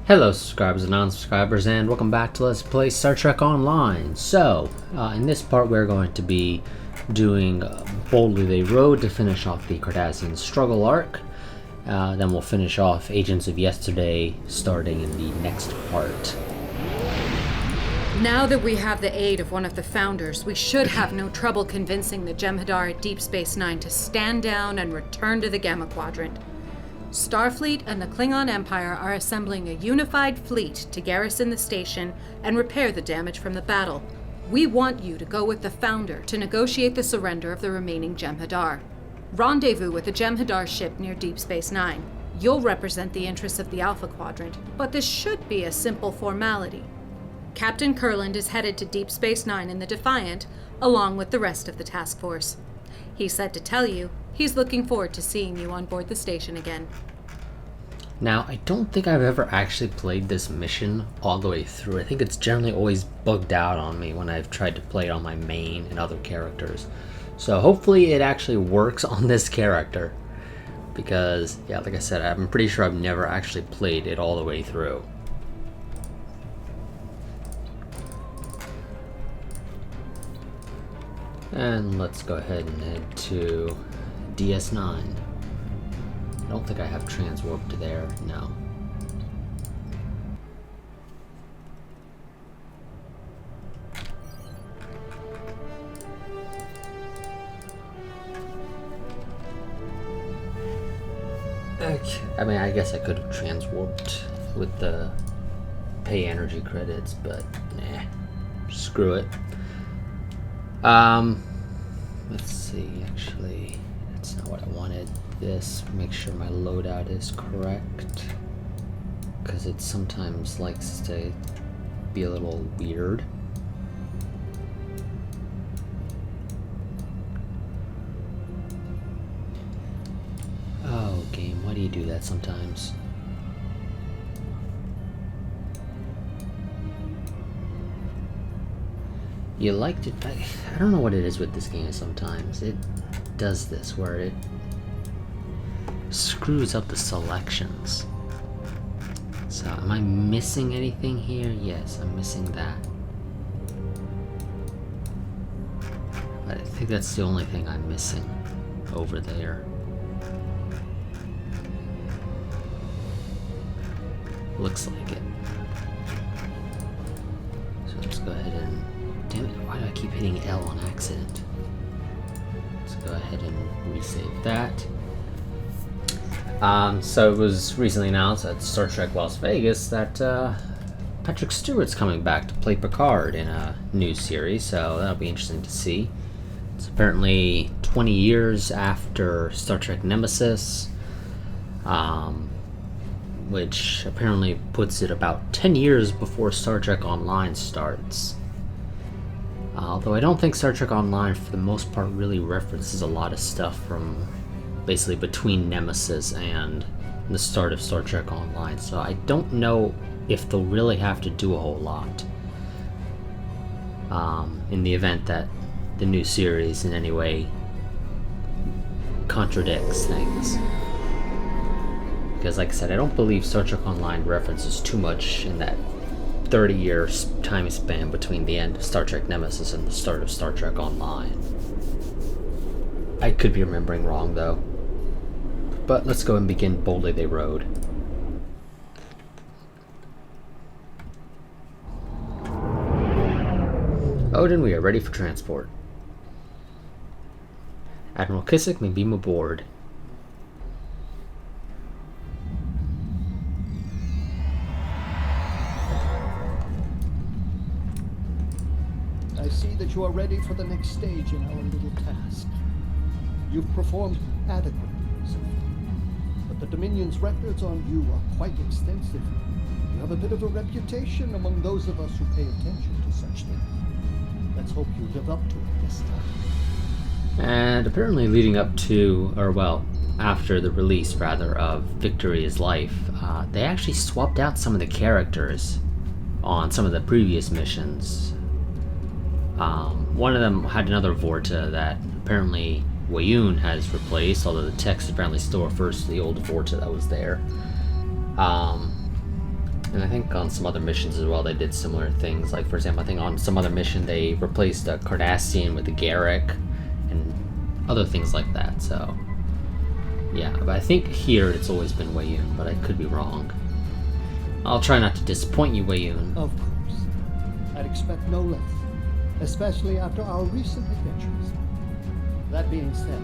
Hello subscribers and non-subscribers, and welcome back to Let's Play Star Trek Online. So, in this part we're going to be doing Boldly They Rode to finish off the Cardassian struggle arc. Then we'll finish off Agents of Yesterday starting in the next part. Now that we have the aid of one of the founders, we should have no trouble convincing the Jem'Hadar at Deep Space Nine to stand down and return to the Gamma Quadrant. Starfleet and the Klingon Empire are assembling a unified fleet to garrison the station and repair the damage from the battle. We want you to go with the Founder to negotiate the surrender of the remaining Jem'Hadar. Rendezvous with the Jem'Hadar ship near Deep Space Nine. You'll represent the interests of the Alpha Quadrant, but this should be a simple formality. Captain Kurland is headed to Deep Space Nine in the Defiant, along with the rest of the task force. He said to tell you he's looking forward to seeing you on board the station again. Now, I don't think I've ever actually played this mission all the way through. I think it's generally always bugged out on me when I've tried to play it on my main and other characters. So hopefully it actually works on this character. Because, yeah, like I said, I'm pretty sure I've never actually played it all the way through. And let's go ahead and head to DS9. I don't think I have transwarp to there, no. Okay. I mean, I guess I could have transwarped with the pay energy credits, but nah, screw it. Let's see, actually, that's not what I wanted. This, make sure my loadout is correct, because it sometimes likes to be a little weird. Oh, game, why do you do that sometimes? You like to... I don't know what it is with this game sometimes. It does this, where it screws up the selections. So, am I missing anything here? Yes, I'm missing that. But I think that's the only thing I'm missing over there. Looks like it. So let's go ahead and... Damn it, why do I keep hitting L on accident? Let's go ahead and resave that. So it was recently announced at Star Trek Las Vegas that Patrick Stewart's coming back to play Picard in a new series, so that'll be interesting to see. It's apparently 20 years after Star Trek Nemesis, which apparently puts it about 10 years before Star Trek Online starts. Although I don't think Star Trek Online, for the most part, really references a lot of stuff from basically between Nemesis and the start of Star Trek Online, so I don't know if they'll really have to do a whole lot in the event that the new series in any way contradicts things. Because like I said, I don't believe Star Trek Online references too much in that 30-year time span between the end of Star Trek Nemesis and the start of Star Trek Online. I could be remembering wrong though. But let's go and begin Boldly They Rode. Odin, we are ready for transport. Admiral Kissick may beam aboard. I see that you are ready for the next stage in our little task. You've performed adequately so far, but the Dominion's records on you are quite extensive. You have a bit of a reputation among those of us who pay attention to such things. Let's hope you live up to it this time. And apparently leading up to, or well, after the release, rather, of Victory is Life, they actually swapped out some of the characters on some of the previous missions. One of them had another Vorta that apparently Wayun has replaced, although the text apparently still refers to the old Vorta that was there. And I think on some other missions as well, they did similar things. Like, for example, I think on some other mission, they replaced a Cardassian with a Garrick and other things like that, so... Yeah, but I think here it's always been Wei-Yun, but I could be wrong. I'll try not to disappoint you, Wei-Yun. Of course. I'd expect no less, especially after our recent adventures. That being said,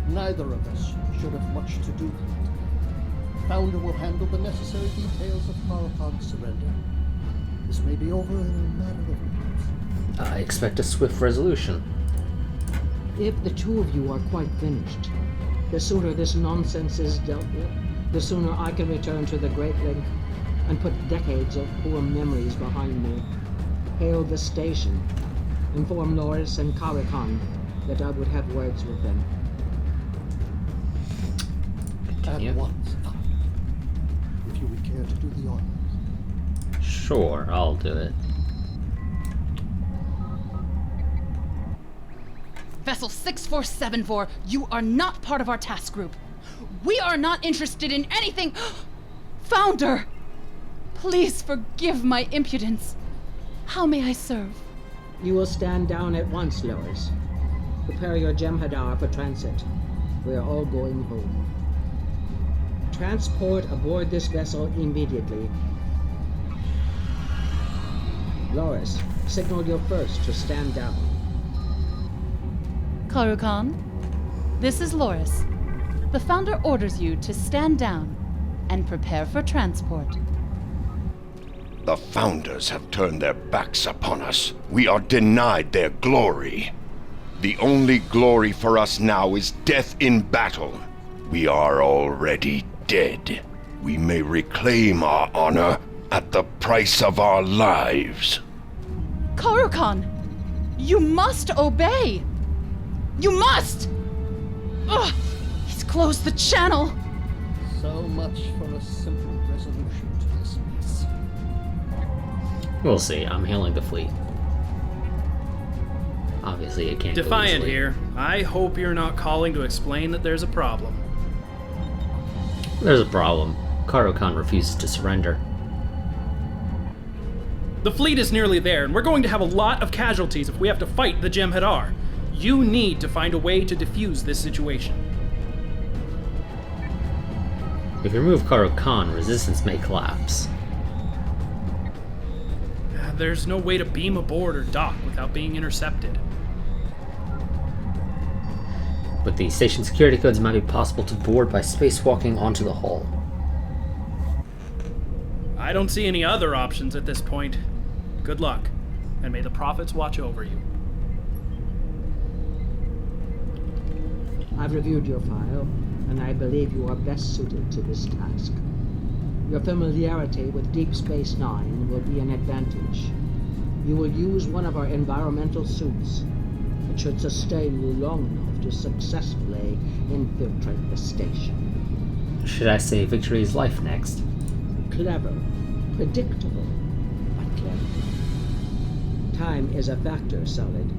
neither of us should have much to do with it. Founder will handle the necessary details of Corocon's surrender. This may be over in a matter of minutes. I expect a swift resolution. If the two of you are quite finished, the sooner this nonsense is dealt with, the sooner I can return to the Great Link and put decades of poor memories behind me. Hail the station. Inform Loris and Caricon that I would have words with them. Continue. At once, Founder. If you would care to do the honors. Sure, I'll do it. Vessel 6474, you are not part of our task group. We are not interested in anything... Founder! Please forgive my impudence. How may I serve? You will stand down at once, Loris. Prepare your Jem'Hadar for transit. We are all going home. Transport aboard this vessel immediately. Loris, signal your first to stand down. Karukan, this is Loris. The Founder orders you to stand down and prepare for transport. The Founders have turned their backs upon us. We are denied their glory. The only glory for us now is death in battle. We are already dead. We may reclaim our honor at the price of our lives. Karukan, you must obey! You must! Ugh! He's closed the channel! So much for a simple resolution to this mess. We'll see. I'm hailing the fleet. Obviously, it can't Defiant go easily. here. I hope you're not calling to explain that there's a problem. There's a problem. Karokan refuses to surrender. The fleet is nearly there, and we're going to have a lot of casualties if we have to fight the Jem'Hadar. You need to find a way to defuse this situation. If you remove Karokan, resistance may collapse. There's no way to beam aboard or dock without being intercepted. With the station security codes, it might be possible to board by spacewalking onto the hull. I don't see any other options at this point. Good luck, and may the prophets watch over you. I've reviewed your file, and I believe you are best suited to this task. Your familiarity with Deep Space Nine will be an advantage. You will use one of our environmental suits. It should sustain you long enough to successfully infiltrate the station. Should I say victory is life next? Clever, predictable, but clever. Time is a factor, Solid.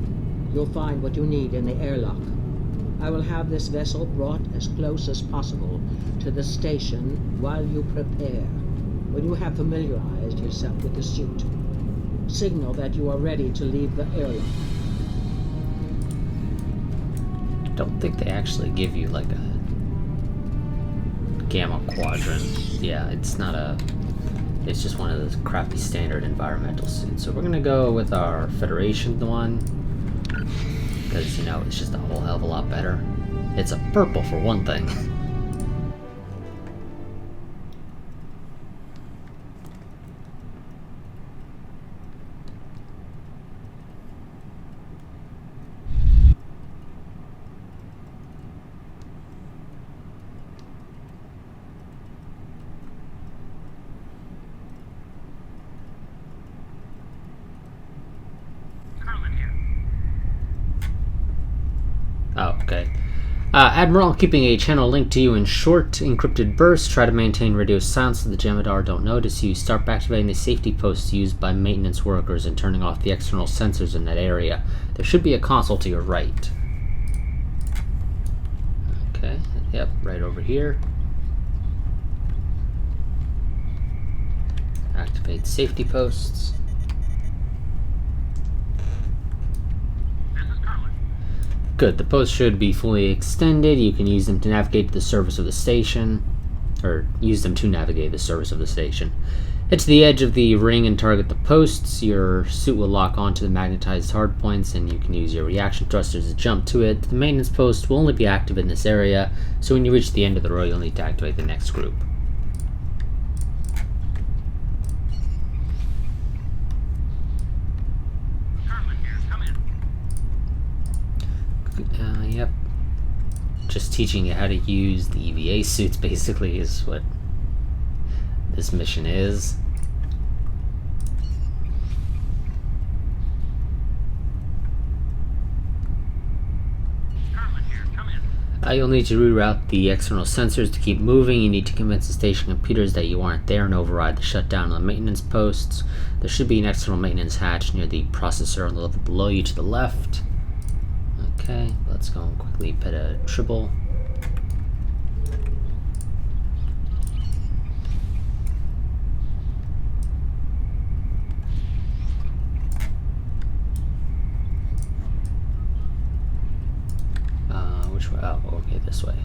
You'll find what you need in the airlock. I will have this vessel brought as close as possible to the station while you prepare. When you have familiarized yourself with the suit, signal that you are ready to leave the airlock. I don't think they actually give you like a gamma quadrant. Yeah, it's not a... It's just one of those crappy standard environmental suits. So we're gonna go with our Federation one. Because, you know, it's just a whole hell of a lot better. It's a purple for one thing. Oh, okay. Admiral, keeping a channel linked to you in short, encrypted bursts. Try to maintain radio silence so the Jem'Hadar don't notice you. Start activating the safety posts used by maintenance workers and turning off the external sensors in that area. There should be a console to your right. Okay, yep, right over here. activate safety posts. Good, the posts should be fully extended. You can use them to navigate to the surface of the station, or use them to navigate the surface of the station. Head to the edge of the ring and target the posts. Your suit will lock onto the magnetized hardpoints, and you can use your reaction thrusters to jump to it. The maintenance post will only be active in this area, so when you reach the end of the row, you'll need to activate the next group. Yep. Just teaching you how to use the EVA suits basically is what this mission is. You'll need to reroute the external sensors to keep moving. You need to convince the station computers that you aren't there and override the shutdown on the maintenance posts. There should be an external maintenance hatch near the processor on the level below you to the left. Okay, let's go and quickly put a tribble. Which way? Oh, okay, this way.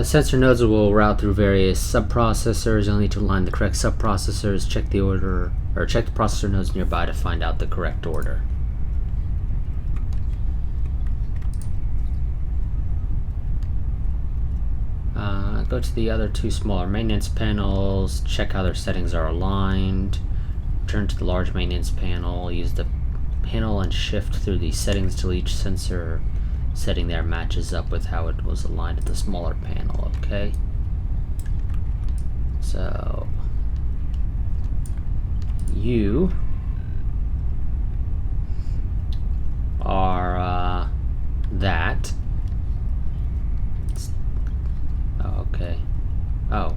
Sensor nodes will route through various subprocessors. You'll need to align the correct subprocessors, check the order, or check the processor nodes nearby to find out the correct order. Go to the other two smaller maintenance panels, check how their settings are aligned. Return to the large maintenance panel, use the panel and shift through the settings till each sensor setting there matches up with how it was aligned at the smaller panel, okay? So you are that. Oh, okay. Oh.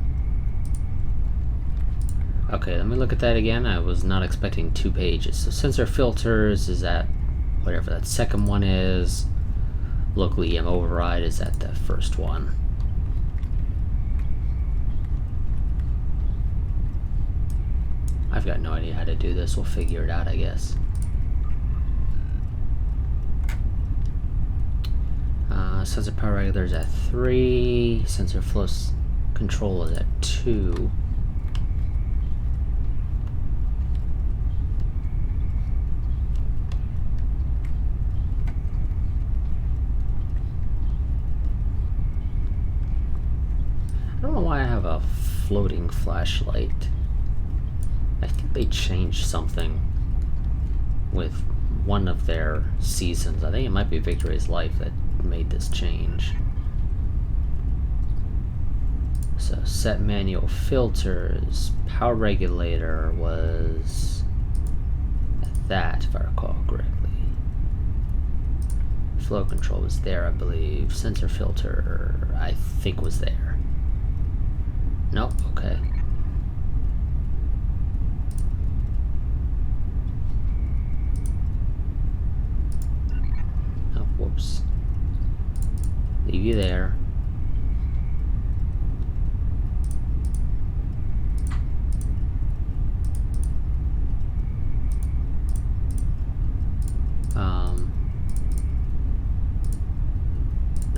Okay, let me look at that again. I was not expecting 2 pages. So sensor filters is at whatever that second one is. Local EM override is at the first one. I've got no idea how to do this. We'll figure it out, I guess. Sensor power regulator is at 3. Sensor flow control is at 2. I don't know why I have a floating flashlight. I think they changed something with one of their seasons. I think it might be Victory's Life that made this change. So set manual filters, power regulator was at that, if I recall correctly. Flow control was there, I believe. Sensor filter, I think, was there. Nope, okay. Oh, whoops. Leave you there.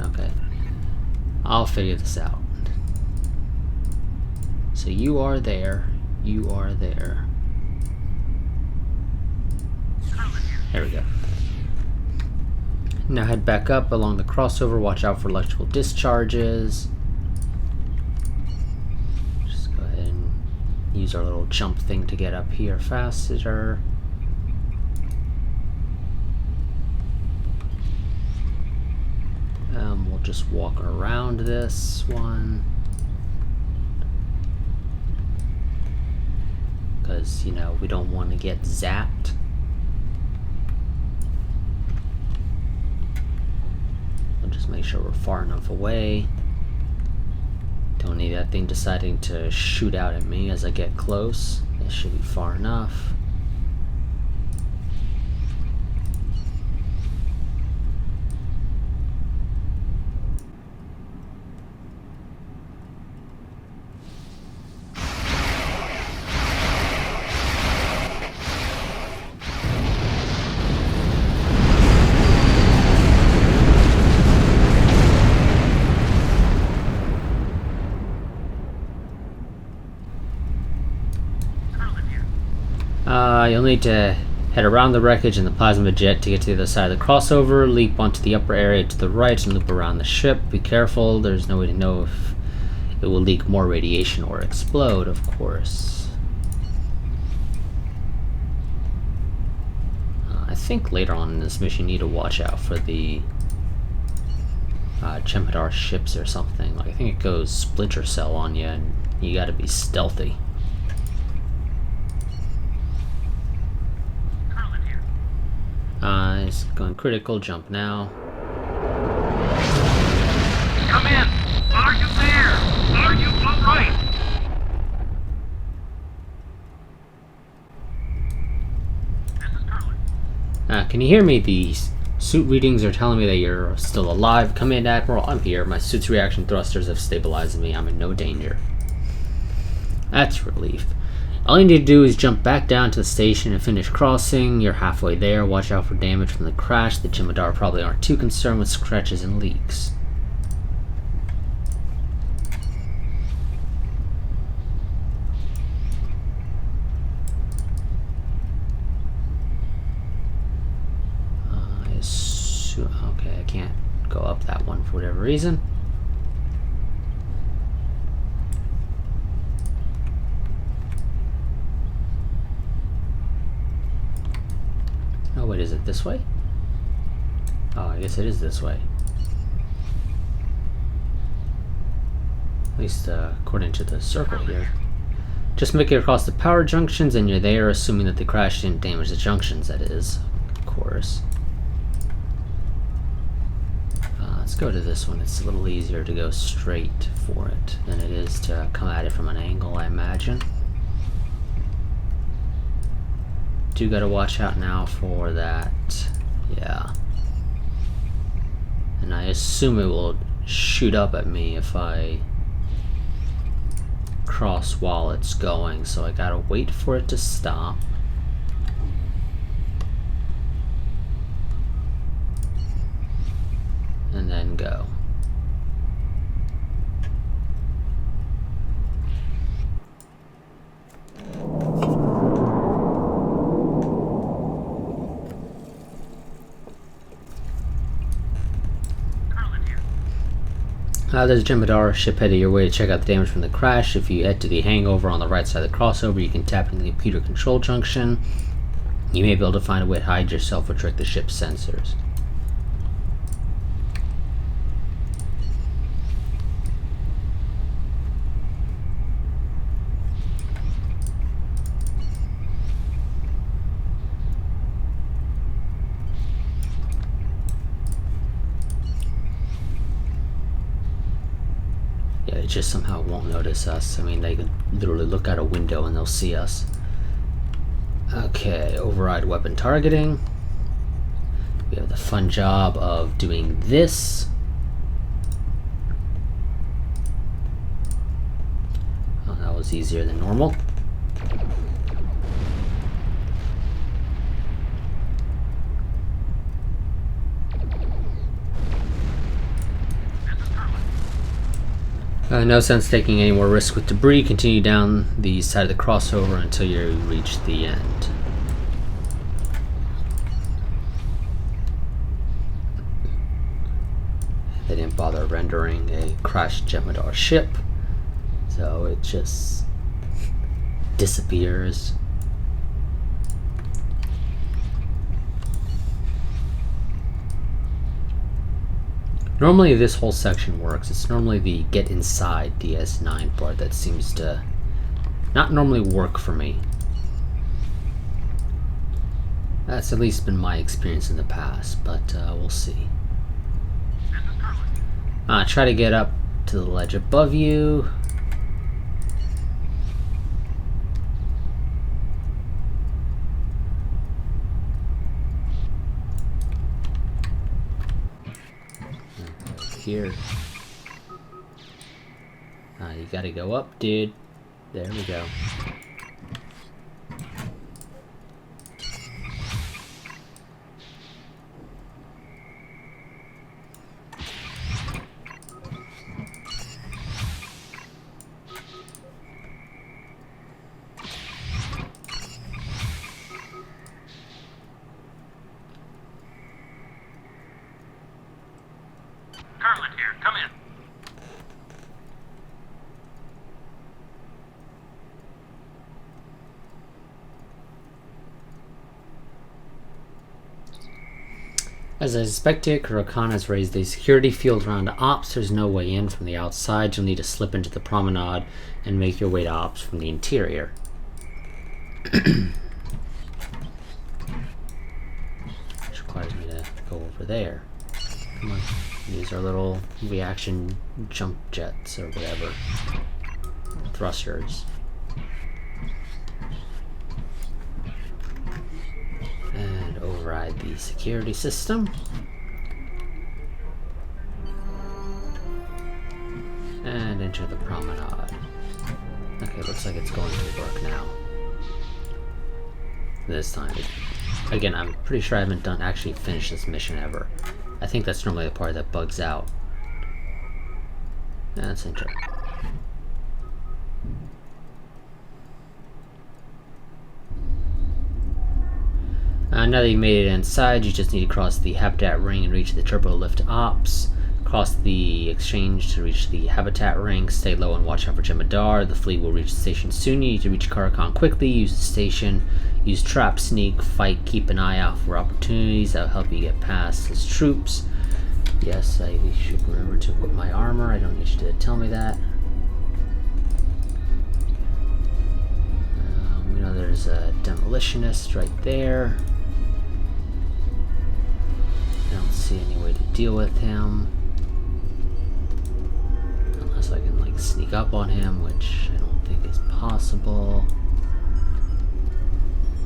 Okay. I'll figure this out. So you are there. You are there. There we go. Now head back up along the crossover. Watch out for electrical discharges. Just go ahead and use our little jump thing to get up here faster. We'll just walk around this one. Because, you know, we don't want to get zapped. We'll just make sure we're far enough away. Don't need that thing deciding to shoot out at me as I get close. This should be far enough. You'll need to head around the wreckage in the plasma jet to get to the other side of the crossover, leap onto the upper area to the right, and loop around the ship. Be careful, there's no way to know if it will leak more radiation or explode, of course. I think later on in this mission you need to watch out for the Jem'Hadar ships or something. Like, I think it goes splinter cell on you, and you gotta be stealthy. It's going critical, jump now. Come in! Are you there? Are you alright? This is Carlin. Can you hear me? The suit readings are telling me that you're still alive. Come in, Admiral. I'm here. My suit's reaction thrusters have stabilized me. I'm in no danger. That's a relief. All you need to do is jump back down to the station and finish crossing. You're halfway there. Watch out for damage from the crash. The Jem'Hadar probably aren't too concerned with scratches and leaks. Okay, I can't go up that one for whatever reason. Oh, wait, is it this way? Oh, I guess it is this way. At least according to the circle here. Just make it across the power junctions and you're there, assuming that the crash didn't damage the junctions, that is, of course. Let's go to this one. It's a little easier to go straight for it than it is to come at it from an angle, I imagine. Do gotta watch out now for that. Yeah. And I assume it will shoot up at me if I cross while it's going, so I gotta wait for it to stop. And then go. There's a Jem'Hadar ship headed your way to check out the damage from the crash. If you head to the hangover on the right side of the crossover, you can tap into the computer control junction. You may be able to find a way to hide yourself or trick the ship's sensors. Yeah, it just somehow won't notice us. I mean, they could literally look out a window and they'll see us. Okay, override weapon targeting. We have the fun job of doing this. Oh, that was easier than normal. No sense taking any more risk with debris. Continue down the side of the crossover until you reach the end. They didn't bother rendering a crashed Jem'Hadar ship, so it just disappears. Normally this whole section works. It's normally the get inside DS9 part that seems to not normally work for me. That's at least been my experience in the past, but we'll see. Try to get up to the ledge above you. Here. You gotta go up, dude. There we go. Internment here. Come in. As I suspected, Kurakan has raised a security field around Ops. There's no way in from the outside. You'll need to slip into the promenade and make your way to Ops from the interior. Which requires me to go over there. Come on. These are little reaction jump jets or whatever. Thrusters. And override the security system. And enter the promenade. Okay, looks like it's going to work now. This time. Again, I'm pretty sure I haven't actually finished this mission ever. I think that's normally the part that bugs out. That's interesting. Now that you've made it inside, you just need to cross the habitat ring and reach the turbo lift ops. Cross the exchange to reach the habitat ring. Stay low and watch out for Jem'Hadar. The fleet will reach the station soon. You need to reach Karakan quickly. Use the station. Use trap, sneak, fight. Keep an eye out for opportunities that will help you get past his troops. Yes, I should remember to equip my armor. I don't need you to tell me that. We know there's a demolitionist right there. I don't see any way to deal with him. Unless I can, like, sneak up on him, which I don't think is possible.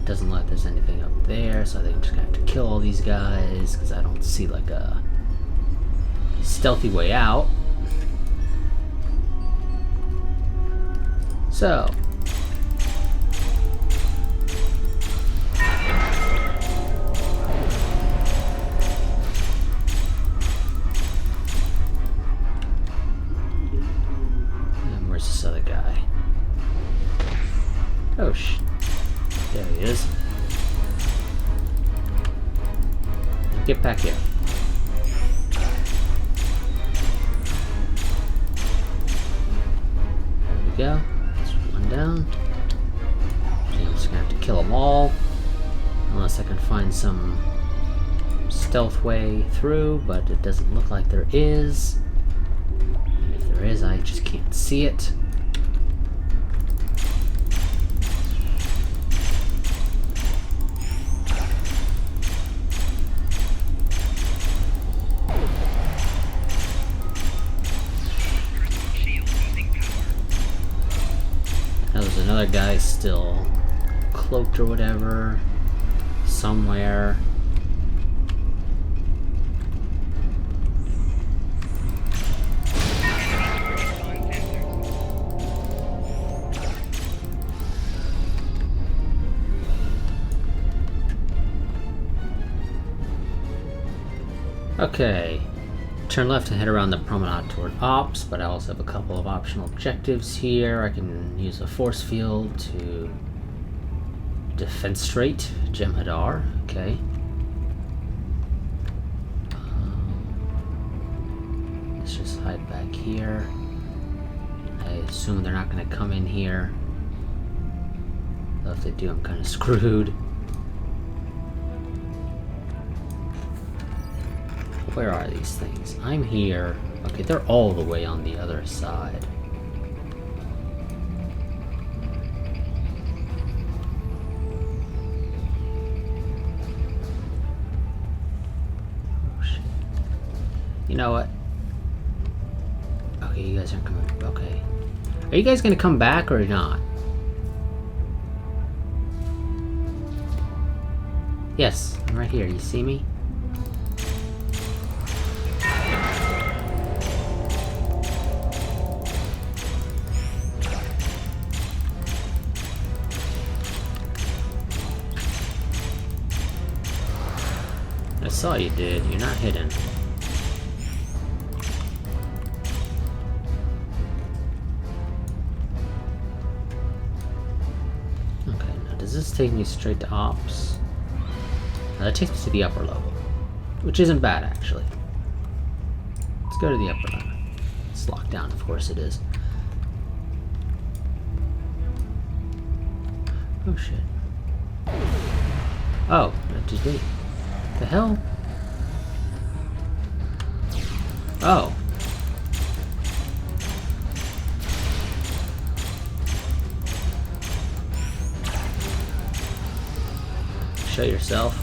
Doesn't look like there's anything up there, so I think I'm just gonna have to kill all these guys, because I don't see, like, a stealthy way out. So. And where's this other guy? Oh, there he is. Get back here. There we go. That's one down. I'm just gonna have to kill them all. Unless I can find some stealth way through, but it doesn't look like there is. And if there is, I just can't see it. Now there's another guy still cloaked or whatever somewhere. Okay, turn left and head around the promenade toward Ops, but I also have a couple of optional objectives here. I can use a force field to defenestrate Jem'Hadar. Okay. Let's just hide back here. I assume they're not going to come in here. Though if they do, I'm kind of screwed. Where are these things? I'm here. Okay, they're all the way on the other side. Oh, shit. You know what? Okay, you guys aren't coming. Okay. Are you guys gonna come back or not? Yes, I'm right here. You see me? I saw you, dude. You're not hidden. Okay, now does this take me straight to Ops? Now that takes me to the upper level, which isn't bad, actually. Let's go to the upper level. It's locked down, of course it is. Oh shit. Oh, that just did. The hell? Oh. Show yourself.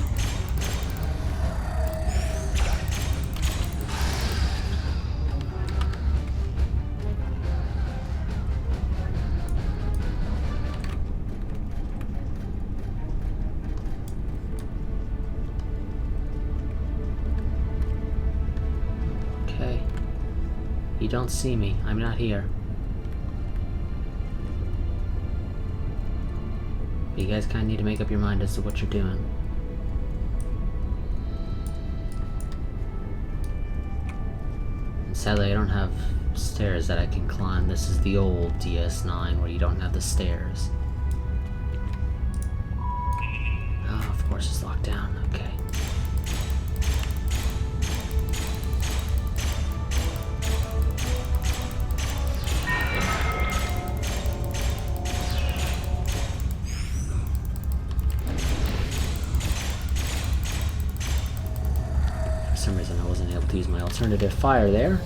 Okay. You don't see me. I'm not here. You guys kind of need to make up your mind as to what you're doing. And sadly, I don't have stairs that I can climb. This is the old DS9 where you don't have the stairs. Oh, of course it's locked down. Okay. For some reason I wasn't able to use my alternative fire there.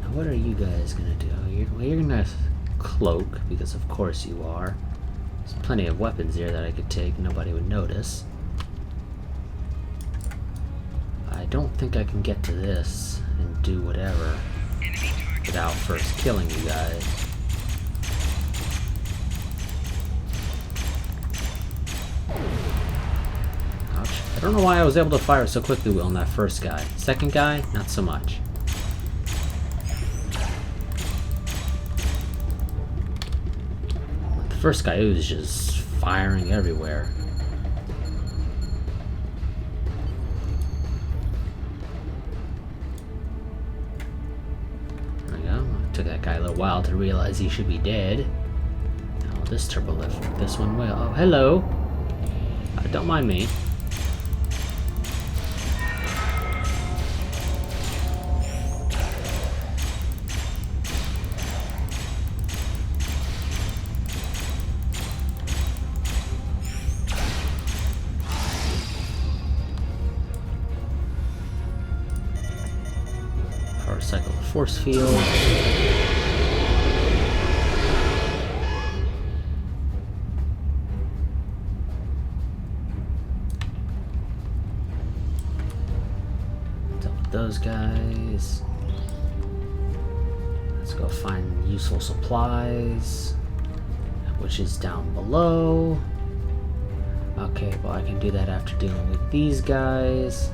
Now what are you guys gonna do? You're gonna cloak, because of course you are. There's plenty of weapons here that I could take, nobody would notice. I don't think I can get to this and do whatever without first killing you guys. I don't know why I was able to fire so quickly on that first guy. Second guy, not so much. The first guy was just firing everywhere. There we go. It took that guy a little while to realize he should be dead. Now this turbo lift, this one will. Oh, hello. Don't mind me. Power cycle the force field. Those guys. Let's go find useful supplies, which is down below. Okay, well I can do that after dealing with these guys.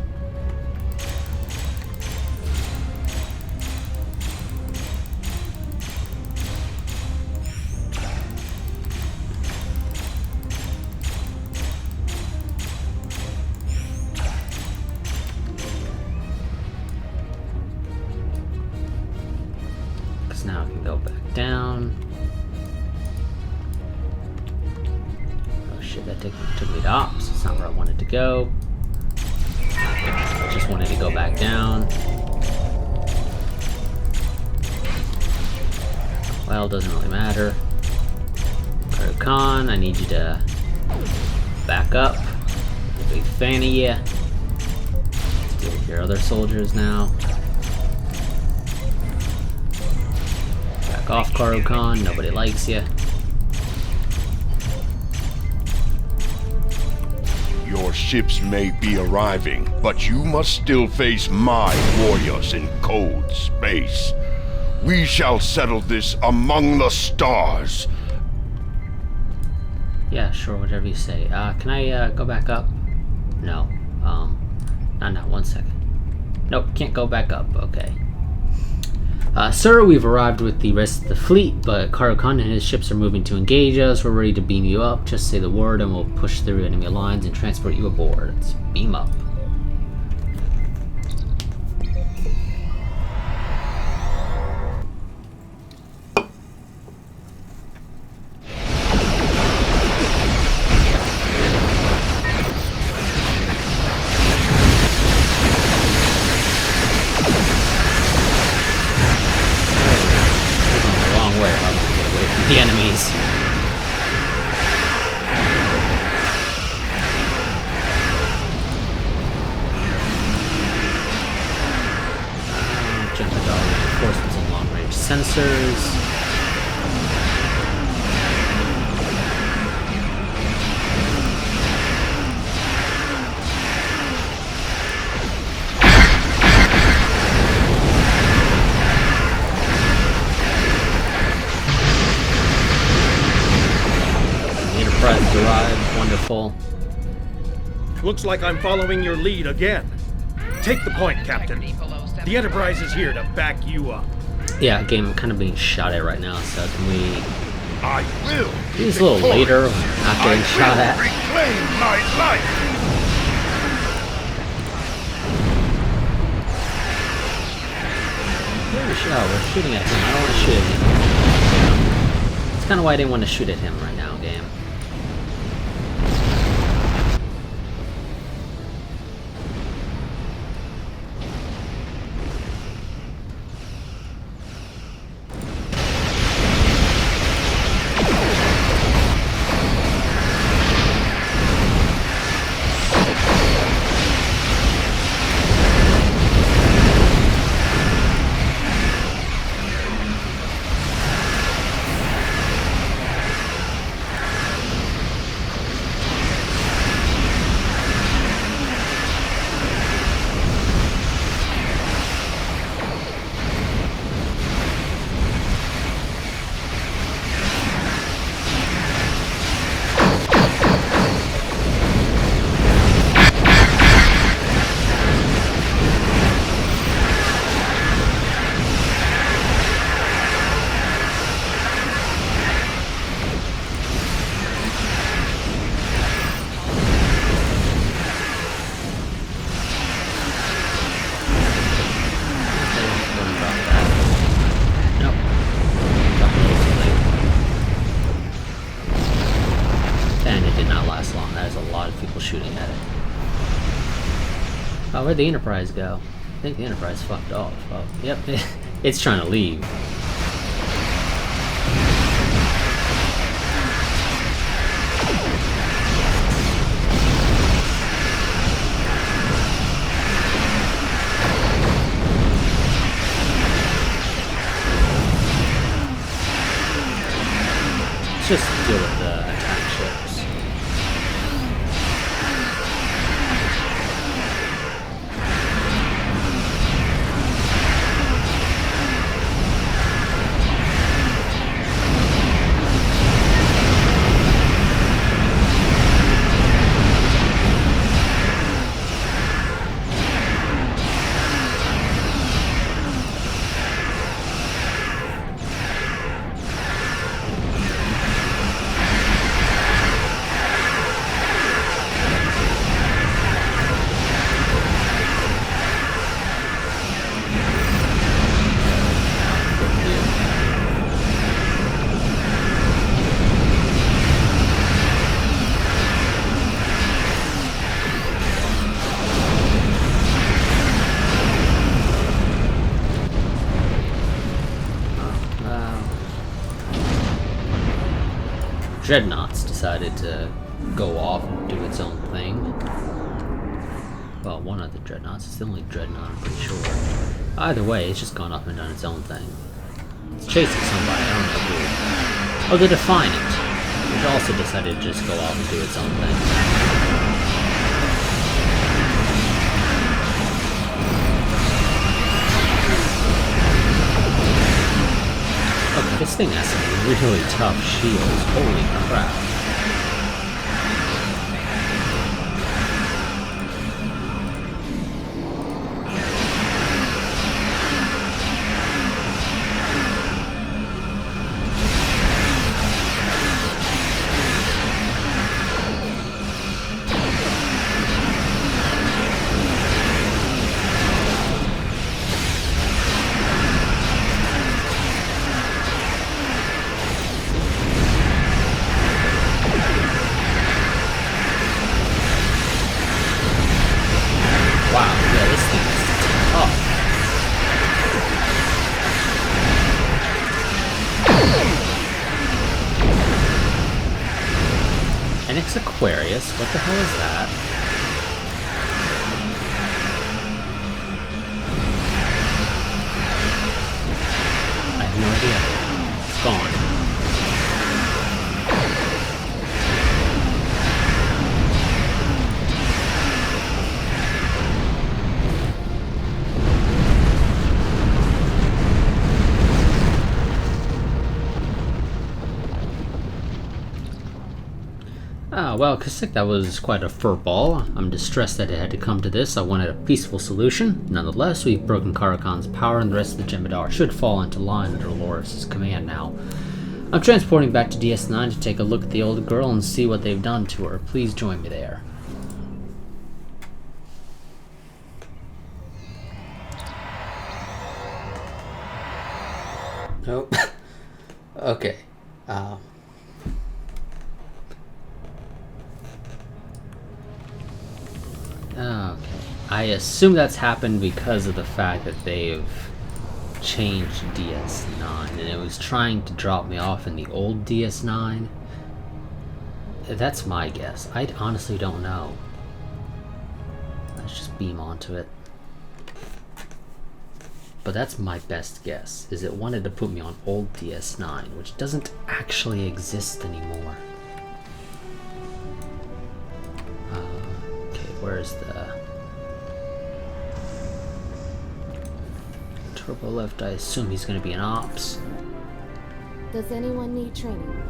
Now I can go back down. Oh shit, that took me to ops. It's not where I wanted to go. I just wanted to go back down. Well, doesn't really matter. Khan, I need you to back up. I'm a big fan of you. Let's deal with your other soldiers now. Off, Khan, nobody likes you. Your ships may be arriving, but you must still face my warriors in cold space. We shall settle this among the stars. Yeah, sure, whatever you say. Can I go back up? No. Not 1 second. Nope, can't go back up. Okay. Sir, we've arrived with the rest of the fleet, but Khan and his ships are moving to engage us. We're ready to beam you up. Just say the word and we'll push through enemy lines and transport you aboard. Let's beam up. sensors. Enterprise derived, wonderful. Looks like I'm following your lead again. Take the point, Captain. The Enterprise is here to back you up. Yeah, game, I'm kind of being shot at right now, so can we... I will. He's a little later, not getting shot at. Reclaim my life. We're shooting at him. I don't want to shoot at him. That's kind of why I didn't want to shoot at him right now, game. Shooting at it. Oh, where'd the Enterprise go? I think the Enterprise fucked off. Oh, yep, it's trying to leave. Let's just deal with the attack ships. Dreadnoughts decided to go off and do its own thing. Well, one of the Dreadnoughts. It's the only Dreadnought, I'm pretty sure. Either way, it's just gone off and done its own thing. It's chasing somebody, I don't know who. Oh, the Defiant, which also decided to just go off and do its own thing. Okay, this thing has some really tough shields. Holy crap. Aquarius, what the hell is that? I have no idea. It's gone. Ah, well, Kasich, that was quite a furball. I'm distressed that it had to come to this. I wanted a peaceful solution. Nonetheless, we've broken Karakon's power, and the rest of the Jem'Hadar should fall into line under Loris' command now. I'm transporting back to DS9 to take a look at the old girl and see what they've done to her. Please join me there. Nope. Okay. Okay. I assume that's happened because of the fact that they've changed DS9 and it was trying to drop me off in the old DS9. That's my guess. I honestly don't know. Let's just beam onto it. But that's my best guess, is it wanted to put me on old DS9, which doesn't actually exist anymore. Okay, where's the turbo lift? I assume he's going to be an ops. Does anyone need training?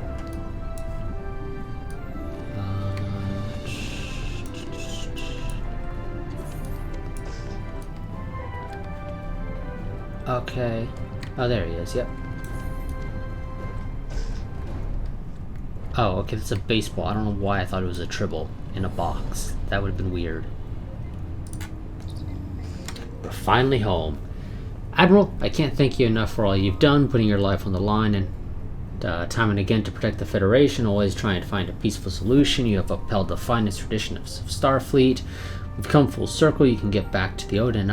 Okay. Oh, there he is, yep. Oh, okay, that's a baseball. I don't know why I thought it was a tribble in a box. That would have been weird. We're finally home. Admiral, I can't thank you enough for all you've done, putting your life on the line and time and again to protect the Federation, always trying to find a peaceful solution. You have upheld the finest tradition of Starfleet. We've come full circle. You can get back to the Odin.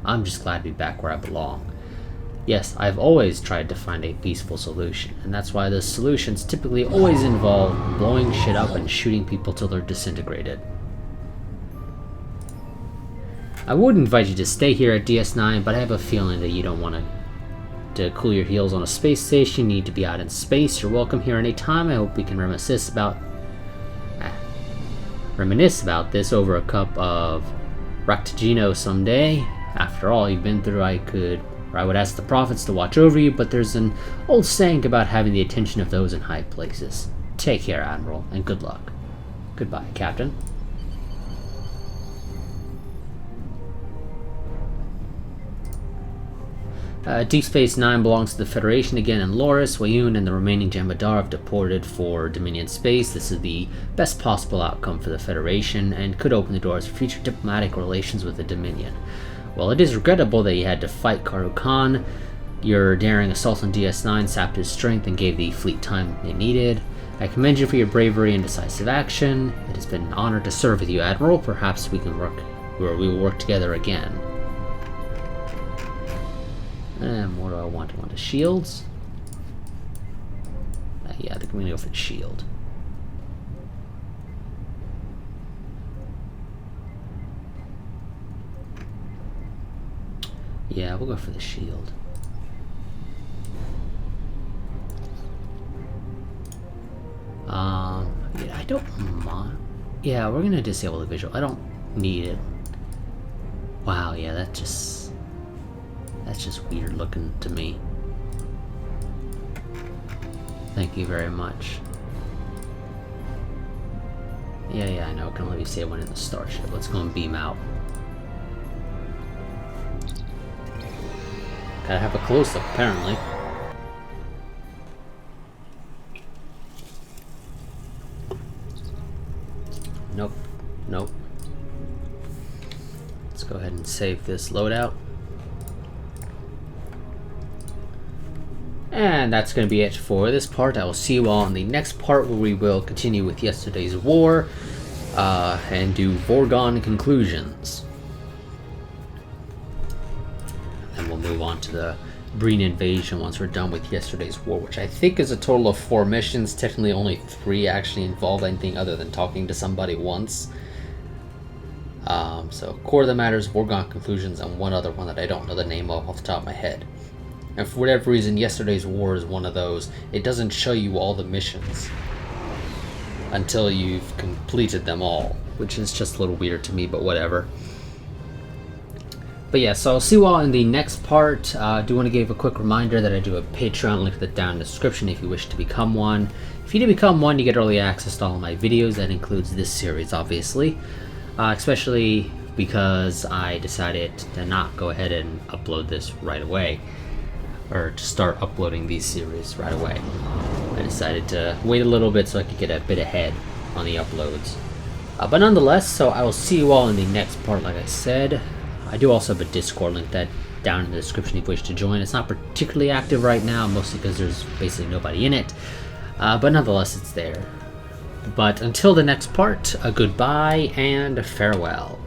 I'm just glad to be back where I belong. Yes, I've always tried to find a peaceful solution, and that's why the solutions typically always involve blowing shit up and shooting people till they're disintegrated. I would invite you to stay here at DS9, but I have a feeling that you don't want to cool your heels on a space station. You need to be out in space. You're welcome here anytime. I hope we can reminisce about this over a cup of Raktajino someday. After all you've been through, I would ask the prophets to watch over you, but there's an old saying about having the attention of those in high places. Take care, Admiral, and good luck. Goodbye, Captain. Deep Space Nine belongs to the Federation again, and Loris, Wayun, and the remaining Jem'Hadar have deported for Dominion space. This is the best possible outcome for the Federation, and could open the doors for future diplomatic relations with the Dominion. While it is regrettable that you had to fight Karu Khan, your daring assault on DS9 sapped his strength and gave the fleet time it needed. I commend you for your bravery and decisive action. It has been an honor to serve with you, Admiral. Perhaps we will work together again. And what do I want? I want the shields. Yeah, I think I'm gonna go for the shield. Yeah, we'll go for the shield. Yeah, I don't mind. Yeah, we're gonna disable the visual. I don't need it. Wow, yeah, that's just weird looking to me. Thank you very much. Yeah, I know. I can only say one in the starship. Let's go and beam out. Gotta have a close-up, apparently. Nope. Let's go ahead and save this loadout. And that's going to be it for this part. I will see you all in the next part, where we will continue with yesterday's war and do foregone conclusions. And we'll move on to the Breen invasion once we're done with yesterday's war, which I think is a total of 4 missions. Technically only 3 actually involve anything other than talking to somebody once. So Core of the Matters, Foregone Conclusions, and one other one that I don't know the name of off the top of my head. And for whatever reason, Yesterday's War is one of those. It doesn't show you all the missions until you've completed them all, which is just a little weird to me, but whatever. But yeah, so I'll see you all in the next part. I do want to give a quick reminder that I do a Patreon, link to that down in the description if you wish to become one. If you do become one, you get early access to all my videos. That includes this series, obviously. Especially because I decided to not go ahead and upload this right away. Or to start uploading these series right away. I decided to wait a little bit so I could get a bit ahead on the uploads. But nonetheless, so I will see you all in the next part, like I said. I do also have a Discord link that down in the description if you wish to join. It's not particularly active right now, mostly because there's basically nobody in it. But nonetheless, it's there. But until the next part, a goodbye and farewell.